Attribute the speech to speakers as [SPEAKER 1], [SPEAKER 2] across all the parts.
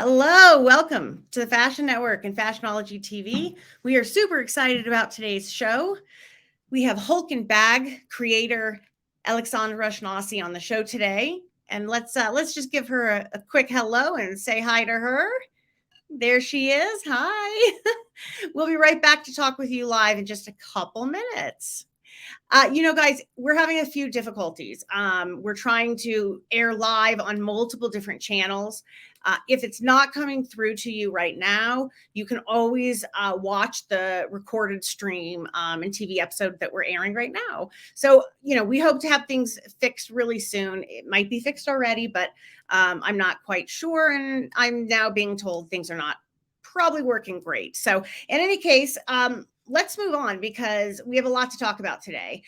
[SPEAKER 1] Hello, welcome to the Fashion Network and Fashionology TV. We are super excited about today's show. We have Hulken Bag creator Alex Schinasi on the show today, and let's just give her a quick hello and say hi to her. There she is. Hi. We'll be right back to talk with you live in just a couple minutes. Guys, we're having a few difficulties. We're trying to air live on multiple different channels. If it's not coming through to you right now, you can always watch the recorded stream and TV episode that we're airing right now. So, we hope to have things fixed really soon. It might be fixed already, but I'm not quite sure. And I'm now being told things are not probably working great. So in any case, let's move on because we have a lot to talk about today.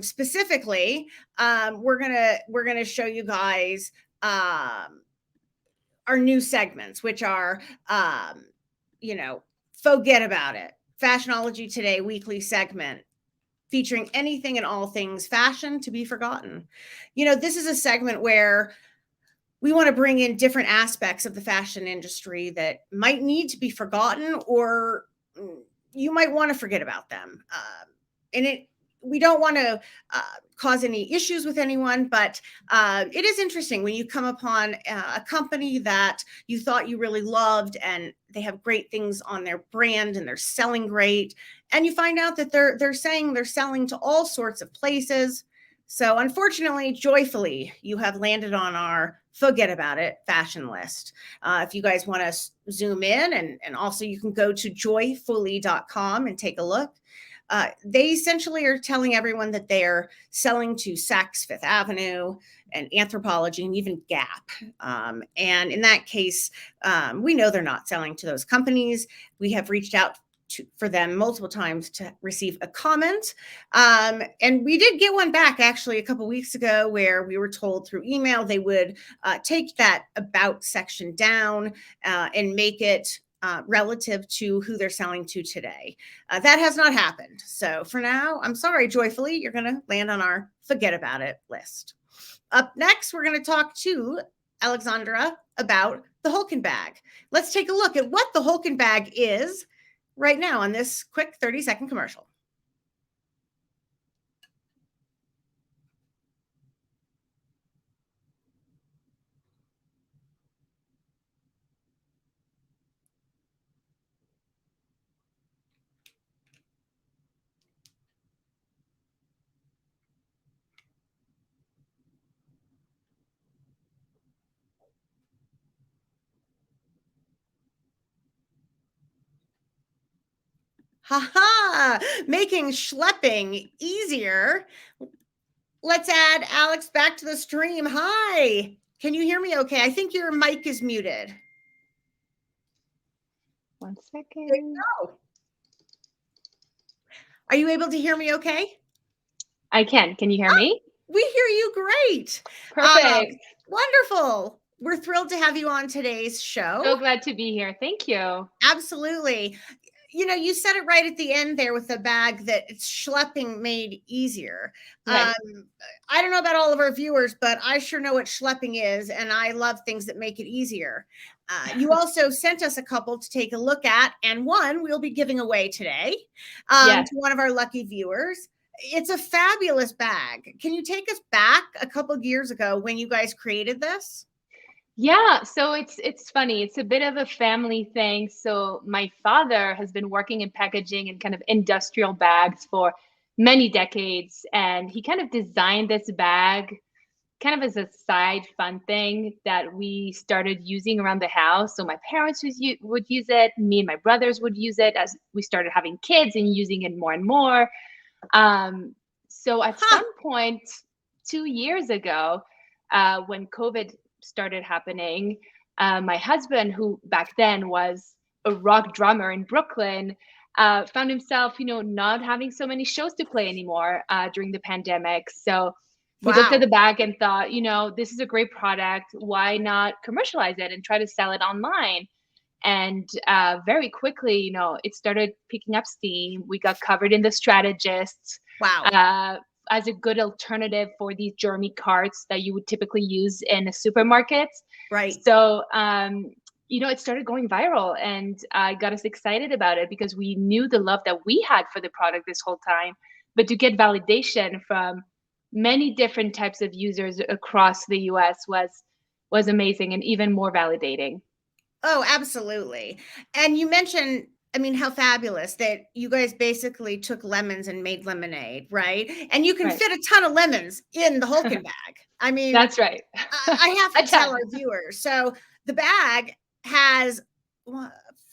[SPEAKER 1] Specifically, we're gonna show you guys our new segments, which are forget about it. Fashionology Today weekly segment featuring anything and all things fashion to be forgotten. This is a segment where we want to bring in different aspects of the fashion industry that might need to be forgotten, or you might want to forget about them. We don't want to cause any issues with anyone, but it is interesting when you come upon a company that you thought you really loved and they have great things on their brand and they're selling great, and you find out that they're saying they're selling to all sorts of places. So unfortunately, joyfully, you have landed on our forget about it fashion list. If you guys want to zoom in, and also you can go to joyfully.com and take a look. They essentially are telling everyone that they're selling to Saks Fifth Avenue and Anthropologie and even Gap. And in that case, we know they're not selling to those companies. We have reached out for them multiple times to receive a comment. And we did get one back actually a couple weeks ago where we were told through email they would take that about section down and make it relative to who they're selling to today. That has not happened. So for now, I'm sorry, joyfully, you're going to land on our forget about it list. Up next, we're going to talk to Alexandra about the Hulken Bag. Let's take a look at what the Hulken Bag is right now on this quick 30-second commercial. Haha, making schlepping easier. Let's add Alex back to the stream. Hi, can you hear me okay? I think your mic is muted.
[SPEAKER 2] 1 second.
[SPEAKER 1] There you go. Are you able to hear me okay?
[SPEAKER 2] I can. Can you hear me?
[SPEAKER 1] We hear you great.
[SPEAKER 2] Perfect.
[SPEAKER 1] Wonderful. We're thrilled to have you on today's show.
[SPEAKER 2] So glad to be here. Thank you.
[SPEAKER 1] Absolutely. You said it right at the end there with the bag that it's schlepping made easier.
[SPEAKER 2] Right.
[SPEAKER 1] I don't know about all of our viewers, but I sure know what schlepping is, and I love things that make it easier. You also sent us a couple to take a look at, and one we'll be giving away today to one of our lucky viewers. It's a fabulous bag. Can you take us back a couple of years ago when you guys created this?
[SPEAKER 2] Yeah, so it's funny. It's a bit of a family thing. So my father has been working in packaging and kind of industrial bags for many decades, and he kind of designed this bag kind of as a side fun thing that we started using around the house. So my parents would use it, me and my brothers would use it as we started having kids and using it more and more. So at some point 2 years ago, when COVID started happening, my husband, who back then was a rock drummer in Brooklyn, found himself, not having so many shows to play anymore during the pandemic. So we looked at the bag and thought, this is a great product. Why not commercialize it and try to sell it online? And very quickly, it started picking up steam. We got covered in The Strategist.
[SPEAKER 1] Wow.
[SPEAKER 2] As a good alternative for these Jeremy carts that you would typically use in a supermarket.
[SPEAKER 1] Right.
[SPEAKER 2] So it started going viral, and got us excited about it because we knew the love that we had for the product this whole time. But to get validation from many different types of users across the US was amazing and even more validating.
[SPEAKER 1] Oh, absolutely. And you mentioned, I mean, how fabulous that you guys basically took lemons and made lemonade, right? And you can
[SPEAKER 2] Right.
[SPEAKER 1] fit a ton of lemons in the Hulken bag. I mean,
[SPEAKER 2] That's right.
[SPEAKER 1] I have
[SPEAKER 2] A
[SPEAKER 1] to tell
[SPEAKER 2] ton.
[SPEAKER 1] our viewers. So the bag has wha-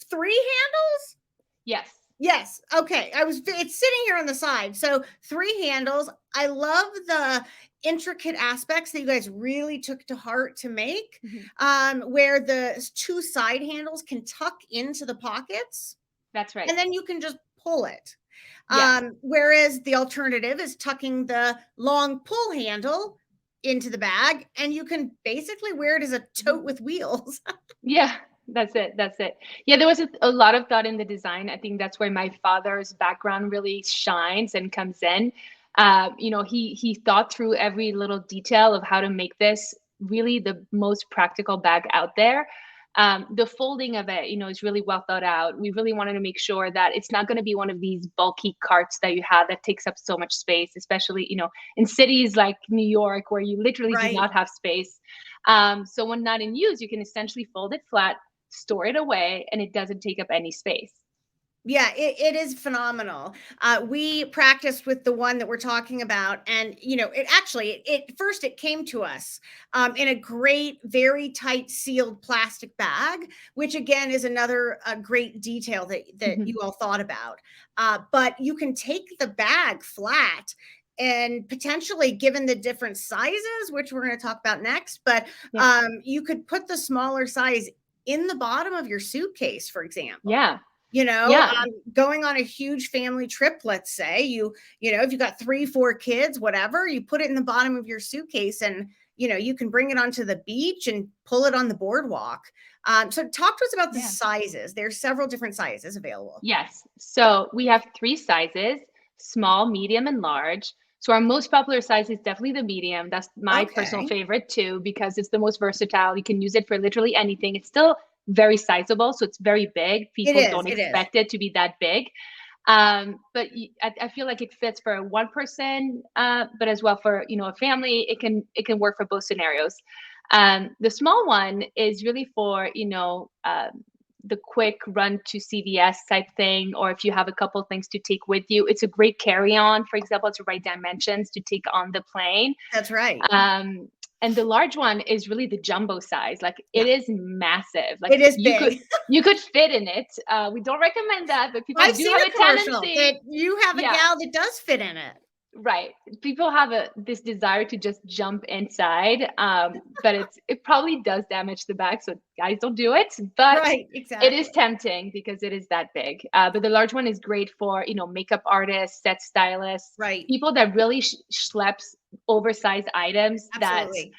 [SPEAKER 1] three handles.
[SPEAKER 2] Yes.
[SPEAKER 1] Yes. Okay. It's sitting here on the side. So three handles. I love the intricate aspects that you guys really took to heart to make,
[SPEAKER 2] Mhm.
[SPEAKER 1] where the two side handles can tuck into the pockets
[SPEAKER 2] That's right.
[SPEAKER 1] and then you can just pull it.
[SPEAKER 2] Yeah.
[SPEAKER 1] Whereas the alternative is tucking the long pull handle into the bag and you can basically wear it as a tote with wheels.
[SPEAKER 2] Yeah, that's it. That's it. Yeah, there was a lot of thought in the design. I think that's where my father's background really shines and comes in. He thought through every little detail of how to make this really the most practical bag out there. The folding of it, is really well thought out. We really wanted to make sure that it's not going to be one of these bulky carts that you have that takes up so much space, especially, in cities like New York where you literally do
[SPEAKER 1] Right.
[SPEAKER 2] not have space. So when not in use, you can essentially fold it flat, store it away, and it doesn't take up any space.
[SPEAKER 1] Yeah, it is phenomenal. We practiced with the one that we're talking about, and it actually it first it came to us in a great, very tight sealed plastic bag, which again is another great detail that
[SPEAKER 2] Mhm.
[SPEAKER 1] you all thought about. But you can take the bag flat. And potentially, given the different sizes, which we're going to talk about next, but
[SPEAKER 2] Yeah.
[SPEAKER 1] you could put the smaller size in the bottom of your suitcase, for example.
[SPEAKER 2] Yeah. Yeah.
[SPEAKER 1] Going on a huge family trip, let's say if you got 3 4 kids, whatever, you put it in the bottom of your suitcase and you can bring it onto the beach and pull it on the boardwalk. So talk to us about the
[SPEAKER 2] Yeah.
[SPEAKER 1] sizes. There's several different sizes available.
[SPEAKER 2] Yes. So we have three sizes: small, medium, and large. So our most popular size is definitely the medium. That's my personal
[SPEAKER 1] Okay.
[SPEAKER 2] favorite too, because it's the most versatile. You can use it for literally anything. It's still very sizable, so it's very big.
[SPEAKER 1] It
[SPEAKER 2] People
[SPEAKER 1] is.
[SPEAKER 2] don't
[SPEAKER 1] It is.
[SPEAKER 2] expect it to be that big. But I feel like it fits for one person, but as well for a family. It can work for both scenarios. The small one is really for the quick run to CVS type thing, or if you have a couple things to take with you. It's a great carry on, for example. It's the right dimensions to take on the plane.
[SPEAKER 1] That's right.
[SPEAKER 2] Um, and the large one is really the jumbo size. Like, it
[SPEAKER 1] Yeah.
[SPEAKER 2] is massive. Like,
[SPEAKER 1] It is
[SPEAKER 2] you could
[SPEAKER 1] big.
[SPEAKER 2] you could fit in it. We don't recommend that, but people
[SPEAKER 1] I've
[SPEAKER 2] do
[SPEAKER 1] seen
[SPEAKER 2] have
[SPEAKER 1] a
[SPEAKER 2] a
[SPEAKER 1] commercial that
[SPEAKER 2] tendency.
[SPEAKER 1] you have a
[SPEAKER 2] Yeah,
[SPEAKER 1] gal that does fit in it.
[SPEAKER 2] right. People have this desire to just jump inside, but it probably does damage the back. So guys, don't do it. But
[SPEAKER 1] Right.
[SPEAKER 2] it is
[SPEAKER 1] Exactly.
[SPEAKER 2] tempting because it is that big. But the large one is great for makeup artists, set stylists,
[SPEAKER 1] Right.
[SPEAKER 2] people that really schleps oversized items that
[SPEAKER 1] Absolutely.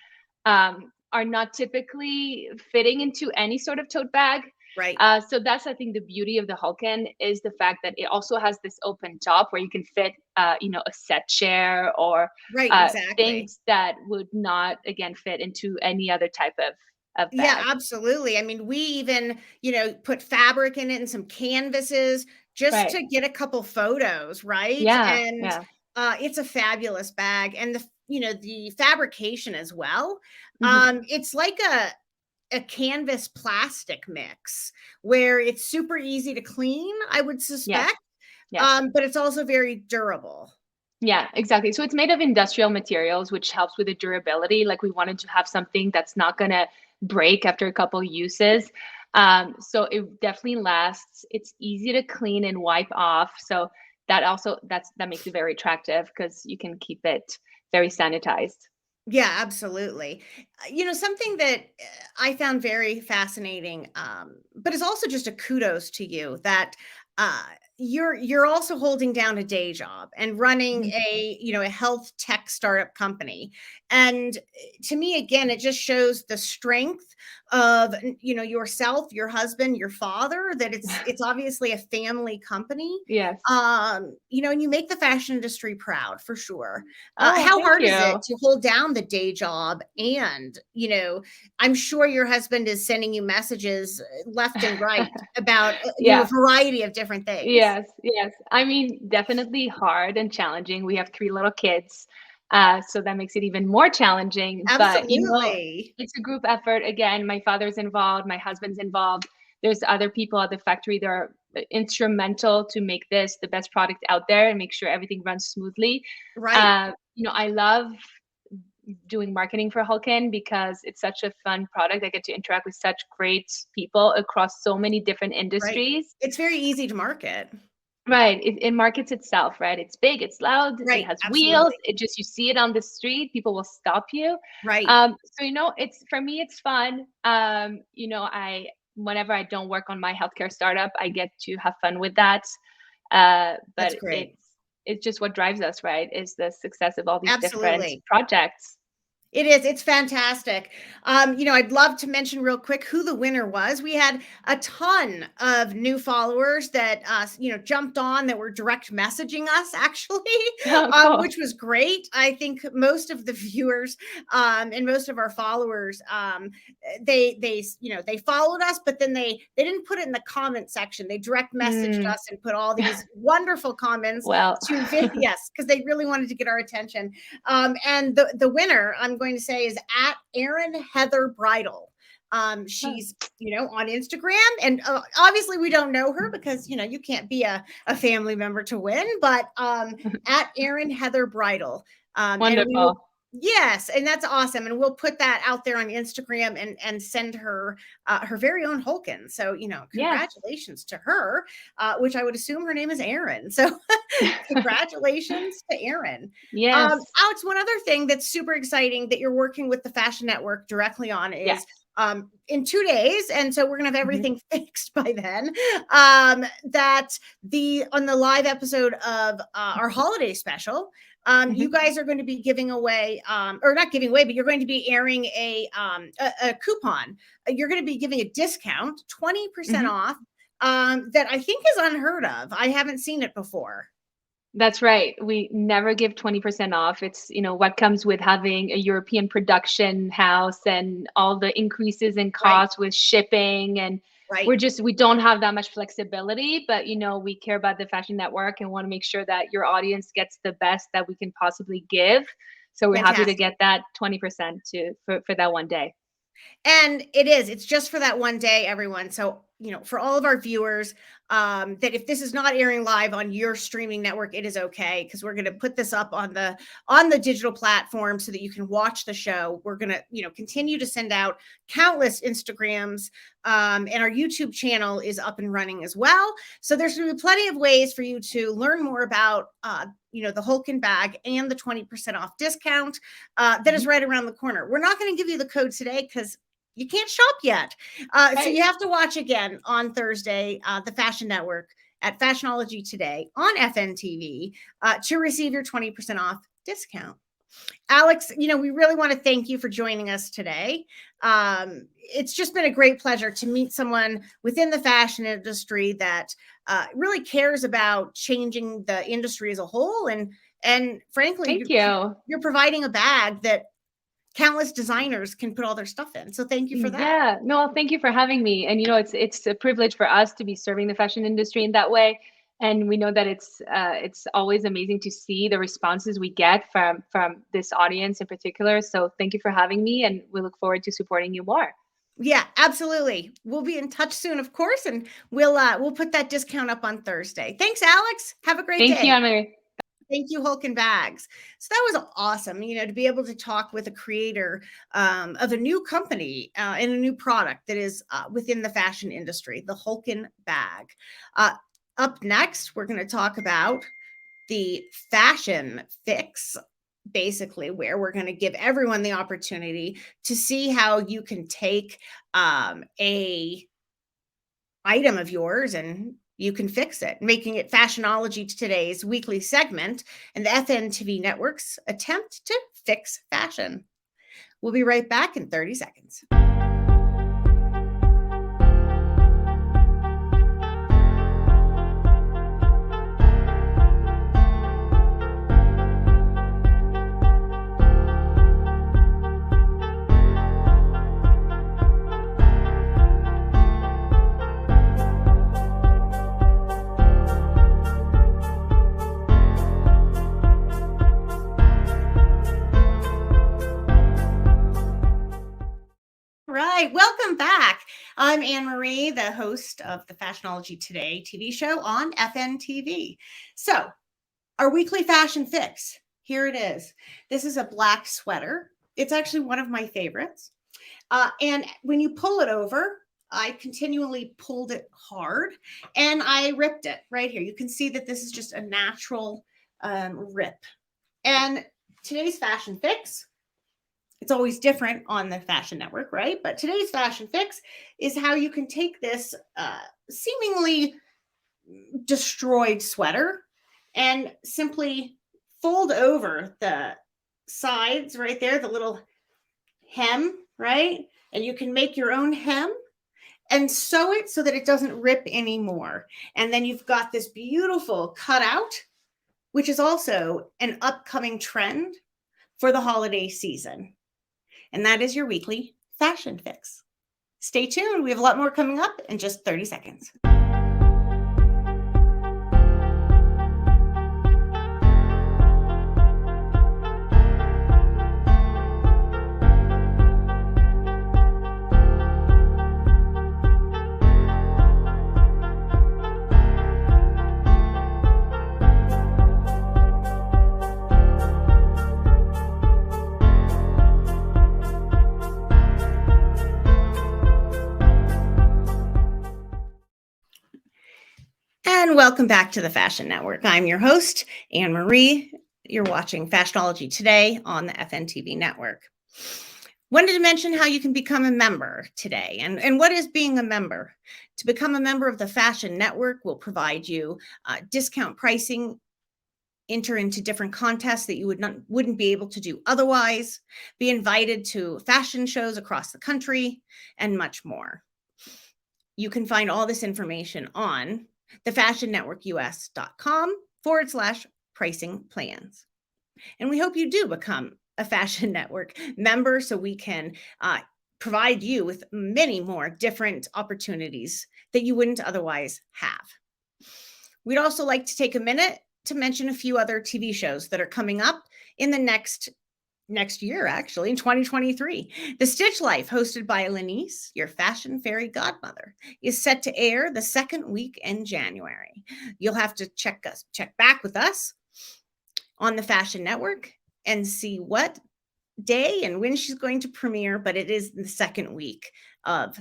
[SPEAKER 2] are not typically fitting into any sort of tote bag.
[SPEAKER 1] Right.
[SPEAKER 2] So that's, I think, the beauty of the Hulken is the fact that it also has this open top where you can fit, a set chair or
[SPEAKER 1] Right. Exactly.
[SPEAKER 2] things that would not, again, fit into any other type of
[SPEAKER 1] Yeah,
[SPEAKER 2] bag.
[SPEAKER 1] absolutely. I mean, we even, put fabric in it and some canvases just
[SPEAKER 2] Right.
[SPEAKER 1] to get a couple photos, right?
[SPEAKER 2] Yeah.
[SPEAKER 1] And
[SPEAKER 2] Yeah.
[SPEAKER 1] it's a fabulous bag, and the fabrication as well.
[SPEAKER 2] Hmm.
[SPEAKER 1] It's like a canvas plastic mix where it's super easy to clean, I would
[SPEAKER 2] Yes.
[SPEAKER 1] suspect,
[SPEAKER 2] Yes.
[SPEAKER 1] but it's also very durable.
[SPEAKER 2] Yeah, exactly. So it's made of industrial materials, which helps with the durability. Like, we wanted to have something that's not going to break after a couple uses. So it definitely lasts. It's easy to clean and wipe off. So that makes it very attractive because you can keep it very sanitized.
[SPEAKER 1] Yeah, absolutely. Something that I found very fascinating, but is also just a kudos to you that uh, you're also holding down a day job and running
[SPEAKER 2] Mhm.
[SPEAKER 1] a health tech startup company, And to me, again, it just shows the strength of, yourself, your husband, your father, that it's obviously a family company.
[SPEAKER 2] Yes.
[SPEAKER 1] And you make the fashion industry proud, for sure.
[SPEAKER 2] Oh,
[SPEAKER 1] How
[SPEAKER 2] thank
[SPEAKER 1] hard is it
[SPEAKER 2] you.
[SPEAKER 1] to hold down the day job? And, I'm sure your husband is sending you messages left and right about, a
[SPEAKER 2] Yeah.
[SPEAKER 1] variety of different things.
[SPEAKER 2] Yes, yes. I mean, definitely hard and challenging. We have 3 little kids, so that makes it even more challenging, but,
[SPEAKER 1] Absolutely.
[SPEAKER 2] it's a group effort. Again, my father's involved, my husband's involved. There's other people at the factory that are instrumental to make this the best product out there and make sure everything runs smoothly.
[SPEAKER 1] Right.
[SPEAKER 2] I love doing marketing for Hulken because it's such a fun product. I get to interact with such great people across so many different
[SPEAKER 1] Right.
[SPEAKER 2] industries.
[SPEAKER 1] It's very easy to market.
[SPEAKER 2] Right, it markets itself, right? It's big, it's loud, it
[SPEAKER 1] Right.
[SPEAKER 2] has wheels,
[SPEAKER 1] Absolutely.
[SPEAKER 2] it just you see it on the street, people will stop you.
[SPEAKER 1] Right.
[SPEAKER 2] So, it's for me, it's fun. I whenever I don't work on my healthcare startup, I get to have fun with that.
[SPEAKER 1] That's
[SPEAKER 2] But
[SPEAKER 1] great.
[SPEAKER 2] it's just what drives us, right? Is the success of all these different
[SPEAKER 1] Absolutely.
[SPEAKER 2] projects.
[SPEAKER 1] It is. It's fantastic. I'd love to mention real quick who the winner was. We had a ton of new followers that, jumped on, that were direct messaging us, actually,
[SPEAKER 2] Oh, cool.
[SPEAKER 1] which was great. I think most of the viewers, and most of our followers, they followed us, but then they didn't put it in the comment section. They direct messaged
[SPEAKER 2] Mm,
[SPEAKER 1] us and put all these wonderful comments
[SPEAKER 2] well,
[SPEAKER 1] yes, because they really wanted to get our attention. And the winner, I'm going to say, is at Erin Heather Bridal. She's on Instagram, and obviously we don't know her because you can't be a family member to win, but at Erin Heather Bridal. And we will.
[SPEAKER 2] wonderful.
[SPEAKER 1] Yes, and that's awesome, and we'll put that out there on Instagram and send her her very own Hulken. So
[SPEAKER 2] Yes.
[SPEAKER 1] congratulations to her, which I would assume her name is Erin. So congratulations to Erin.
[SPEAKER 2] Yes.
[SPEAKER 1] Alex, one other thing that's super exciting that you're working with the Fashion Network directly on is,
[SPEAKER 2] Yes.
[SPEAKER 1] in 2 days, and so we're gonna have
[SPEAKER 2] Mhm,
[SPEAKER 1] everything fixed by then. That the on the live episode of our holiday special, you
[SPEAKER 2] mhm,
[SPEAKER 1] guys are going to be giving away, or not giving away, but you're going to be airing a coupon. You're going to be giving a discount, 20%
[SPEAKER 2] mhm.
[SPEAKER 1] off, that I think is unheard of. I haven't seen it before.
[SPEAKER 2] That's right. We never give 20% off. It's, what comes with having a European production house and all the increases in
[SPEAKER 1] Right,
[SPEAKER 2] costs with shipping. And
[SPEAKER 1] right.
[SPEAKER 2] we don't have that much flexibility, but, we care about the fashion network and want to make sure that your audience gets the best that we can possibly give. So we're happy to
[SPEAKER 1] Fantastic.
[SPEAKER 2] get that 20% for that one day.
[SPEAKER 1] And it's just for that one day, everyone. So, for all of our viewers, that if this is not airing live on your streaming network, it is okay, because we're going to put this up on the digital platform so that you can watch the show. We're going to, continue to send out countless Instagrams, and our YouTube channel is up and running as well. So there's going to be plenty of ways for you to learn more about, the Hulken bag and the 20% off discount that is
[SPEAKER 2] Mhm.
[SPEAKER 1] right around the corner. We're not going to give you the code today because you can't shop yet. So
[SPEAKER 2] Right.
[SPEAKER 1] you have to watch again on Thursday, the Fashion Network at Fashionology Today on FNTV, to receive your 20% off discount. Alex, we really want to thank you for joining us today. It's just been a great pleasure to meet someone within the fashion industry that really cares about changing the industry as a whole. And frankly,
[SPEAKER 2] Thank you.
[SPEAKER 1] you're providing a bag that countless designers can put all their stuff in. So thank you for that.
[SPEAKER 2] Yeah, no, thank you for having me. And it's a privilege for us to be serving the fashion industry in that way. And we know that it's always amazing to see the responses we get from this audience in particular. So thank you for having me, and we look forward to supporting you more.
[SPEAKER 1] Yeah, absolutely. We'll be in touch soon, of course, and we'll put that discount up on Thursday. Thanks, Alex. Have a great
[SPEAKER 2] Thank you,
[SPEAKER 1] day.
[SPEAKER 2] Anne.
[SPEAKER 1] Thank you, Hulken Bags. So that was awesome, to be able to talk with a creator, of a new company, and a new product that is within the fashion industry, the Hulken Bag. Uh, Up next, we're going to talk about the fashion fix, basically, where we're going to give everyone the opportunity to see how you can take a item of yours and you can fix it, making it Fashionology Today's weekly segment and the FNTV Network's attempt to fix fashion. We'll be right back in 30 seconds. Right. Welcome back. I'm Anne Marie, the host of the Fashionology Today TV show on FNTV. So, our weekly fashion fix. Here it is. This is a black sweater. It's actually one of my favorites. And when you pull it over, I continually pulled it hard and I ripped it right here. You can see that this is just a natural rip. And today's fashion fix, it's always different on the Fashion Network, right? But today's fashion fix is how you can take this seemingly destroyed sweater and simply fold over the sides right there, the little hem, right? And you can make your own hem and sew it so that it doesn't rip anymore. And then you've got this beautiful cutout, which is also an upcoming trend for the holiday season. And that is your weekly fashion fix. Stay tuned. We have a lot more coming up in just 30 seconds. And welcome back to the Fashion Network. I'm your host, Anne Marie. You're watching Fashionology Today on the FNTV Network. Wanted to mention how you can become a member today. And what is being a member? To become a member of the Fashion Network will provide you discount pricing, enter into different contests that you wouldn't be able to do otherwise, be invited to fashion shows across the country, and much more. You can find all this information on thefashionnetworkus.com/pricing plans. And we hope you do become a Fashion Network member so we can provide you with many more different opportunities that you wouldn't otherwise have. We'd also like to take a minute to mention a few other TV shows that are coming up in the next year, actually, in 2023. The Stitch Life, hosted by Lenice, your fashion fairy godmother, is set to air the second week in January. You'll have to check back with us on the Fashion Network and see what day and when she's going to premiere, but it is the second week of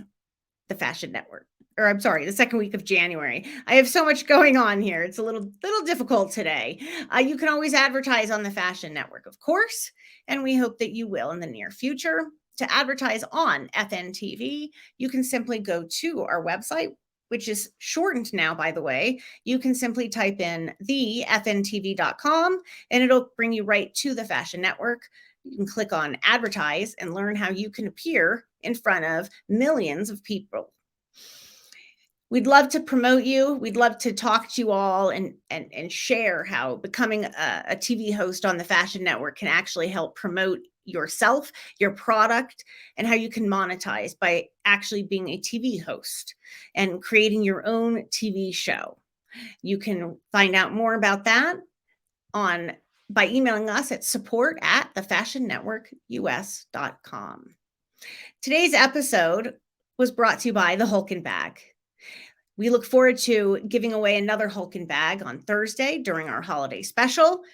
[SPEAKER 1] the Fashion Network. Or I'm sorry, the second week of January. I have so much going on here. It's a little difficult today. You can always advertise on the Fashion Network, of course, and we hope that you will in the near future. To advertise on FNTV, you can simply go to our website, which is shortened now, by the way. You can simply type in thefntv.com, and it'll bring you right to the Fashion Network. You can click on advertise and learn how you can appear in front of millions of people. We'd love to promote you. We'd love to talk to you all and share how becoming a TV host on the Fashion Network can actually help promote yourself, your product, and how you can monetize by actually being a TV host and creating your own TV show. You can find out more about that by emailing us at support@thefashionnetworkus.com. Today's episode was brought to you by the Hulken Bag. We look forward to giving away another Hulken Bag on Thursday during our holiday special,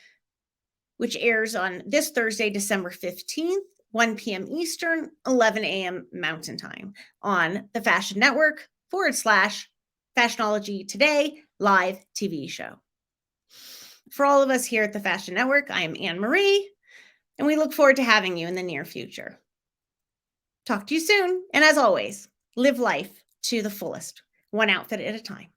[SPEAKER 1] which airs on this Thursday, December 15th, 1 p.m. Eastern, 11 a.m. Mountain Time on the Fashion Network /Fashionology Today live TV show. For all of us here at the Fashion Network, I am Anne Marie, and we look forward to having you in the near future. Talk to you soon. And as always, live life to the fullest, one outfit at a time.